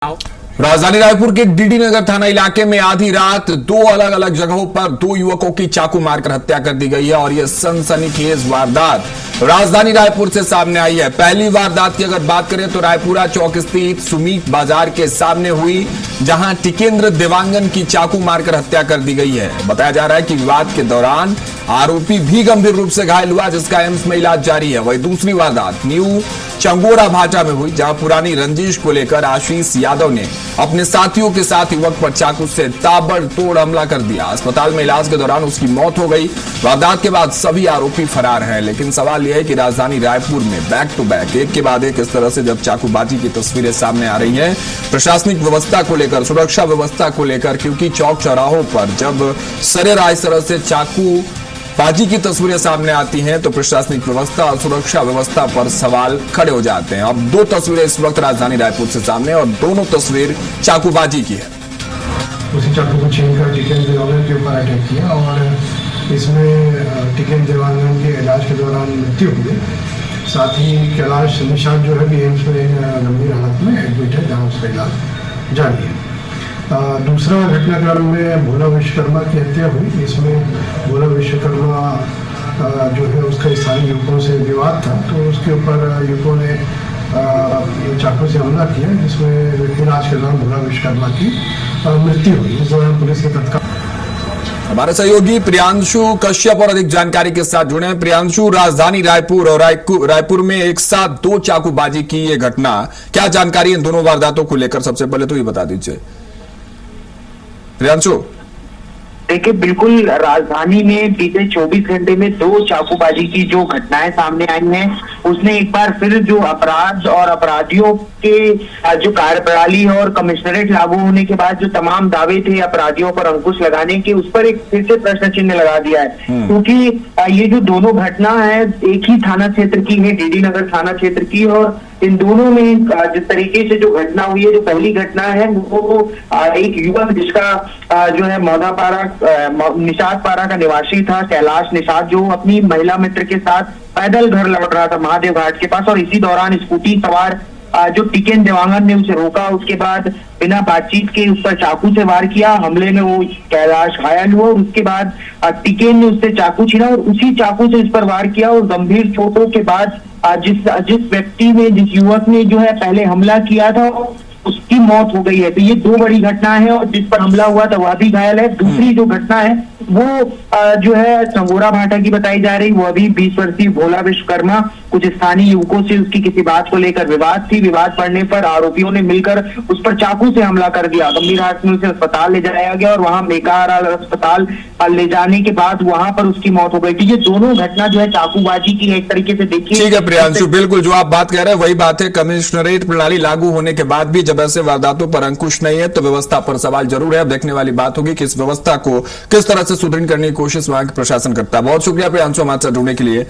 राजधानी रायपुर के डीडी नगर थाना इलाके में आधी रात दो अलग अलग जगहों पर दो युवकों की चाकू मारकर हत्या कर दी गई है और यह सनसनीखेज वारदात राजधानी रायपुर से सामने आई है। पहली वारदात की अगर बात करें तो रायपुरा चौक स्थित सुमीत बाजार के सामने हुई, जहां टिकेंद्र देवांगन की चाकू मारकर हत्या कर दी गई है। बताया जा रहा है कि विवाद के दौरान आरोपी भी गंभीर रूप से घायल हुआ, जिसका एम्स में इलाज जारी है। वही दूसरी वारदात न्यू चंगोरा भाटा में हुई, जहां पुरानी रंजिश को लेकर आशीष यादव ने अपने साथियों के साथ युवक पर चाकू से ताबड़तोड़ हमला कर दिया। अस्पताल में इलाज के दौरान उसकी मौत हो गई। वारदात के बाद सभी आरोपी फरार हैं, लेकिन सवाल यह है कि राजधानी रायपुर में बैक टू बैक एक के बाद एक इस तरह से जब चाकूबाजी की तस्वीरें सामने आ रही हैं, प्रशासनिक व्यवस्था को लेकर, सुरक्षा व्यवस्था को लेकर, क्योंकि चौक चौराहों पर जब सरेराह इस तरह से चाकू बाजी की तस्वीरें सामने आती हैं तो प्रशासनिक व्यवस्था और सुरक्षा व्यवस्था पर सवाल खड़े हो जाते हैं। अब दो तस्वीरें इस वक्त राजधानी रायपुर से सामने और दोनों तस्वीर चाकूबाजी की है। उसी चाकू को छीनकर टिकेंद्र देवांगन के ऊपर अटैक किया और इसमें टिकेंद्र देवांगन के इलाज के दौरान मृत्यु हुई। साथ ही कैलाश निषाद जो है भी एम्स में गंभीर हालत में एडमिट है, जहाँ उसका इलाज जारी है। दूसरा घटनाक्रम में भोला विश्वकर्मा की हत्या हुई। इसमें भोला विश्वकर्मा जो है उसका स्थानीय युवकों से विवाद था, तो उसके ऊपर युवकों ने चाकू से हमला किया, जिसमें इलाज के दौरान भोला विश्वकर्मा की मृत्यु हुई। इस दौरान पुलिस ने तत्काल हमारे सहयोगी प्रियांशु कश्यप और अधिक जानकारी के साथ जुड़े हैं। प्रियांशु, राजधानी रायपुर और रायपुर में एक साथ दो चाकूबाजी की ये घटना, क्या जानकारी इन दोनों वारदातों को लेकर सबसे पहले तो ये बता दीजिए प्रियांशु। देखिए, बिल्कुल राजधानी में बीते 24 घंटे में दो चाकूबाजी की जो घटनाएं सामने आई हैं, उसने एक बार फिर जो अपराध और अपराधियों के जो कार्यप्रणाली और कमिश्नरेट लागू होने के बाद जो तमाम दावे थे अपराधियों पर अंकुश लगाने के, उस पर एक फिर से प्रश्न चिन्ह लगा दिया है। क्योंकि ये जो दोनों घटना है एक ही थाना क्षेत्र की है, डीडी नगर थाना क्षेत्र की, और इन दोनों में जिस तरीके से जो घटना हुई है, जो पहली घटना है वो एक युवक जिसका जो है मौदापारा निषाद पारा का निवासी था, कैलाश निषाद, जो अपनी महिला मित्र के साथ पैदल घर लौट रहा था महादेव घाट के पास, और इसी दौरान स्कूटी सवार जो टिकेंद्र देवांगन ने उसे रोका। उसके बाद बिना बातचीत के उस पर चाकू से वार किया। हमले में वो कैलाश घायल हुआ। उसके बाद टिकेंद्र ने उससे चाकू छीना और उसी चाकू से इस पर वार किया और गंभीर चोटों के बाद जिस व्यक्ति ने, जिस युवक ने जो है पहले हमला किया था, उसकी मौत हो गई है। तो ये दो बड़ी घटना है, और जिस पर हमला हुआ था वह भी घायल है। दूसरी जो घटना है वो जो है चंगोरा भाटा की बताई जा रही, वो अभी 20 वर्षीय भोला विश्वकर्मा, कुछ स्थानीय युवकों से उसकी किसी बात को लेकर विवाद थी। विवाद बढ़ने पर आरोपियों ने मिलकर उस पर चाकू से हमला कर दिया। गंभीर हालत में उसे अस्पताल ले जाया गया और वहां मेकार अस्पताल ले जाने के बाद वहां पर उसकी मौत हो गई थी। ये दोनों घटना जो है चाकूबाजी की एक तरीके से देखिए। ठीक है प्रियांशु, बिल्कुल जो आप बात कह रहे हैं वही बात है। कमिश्नरेट प्रणाली लागू होने के बाद भी जब ऐसे वारदातों पर अंकुश नहीं है तो व्यवस्था पर सवाल जरूर है। अब देखने वाली बात होगी कि इस व्यवस्था को किस तरह से सुदृढ़ करने की कोशिश वहां के प्रशासन करता है। बहुत शुक्रिया प्रियांशु हमारे साथ जुड़ने के लिए।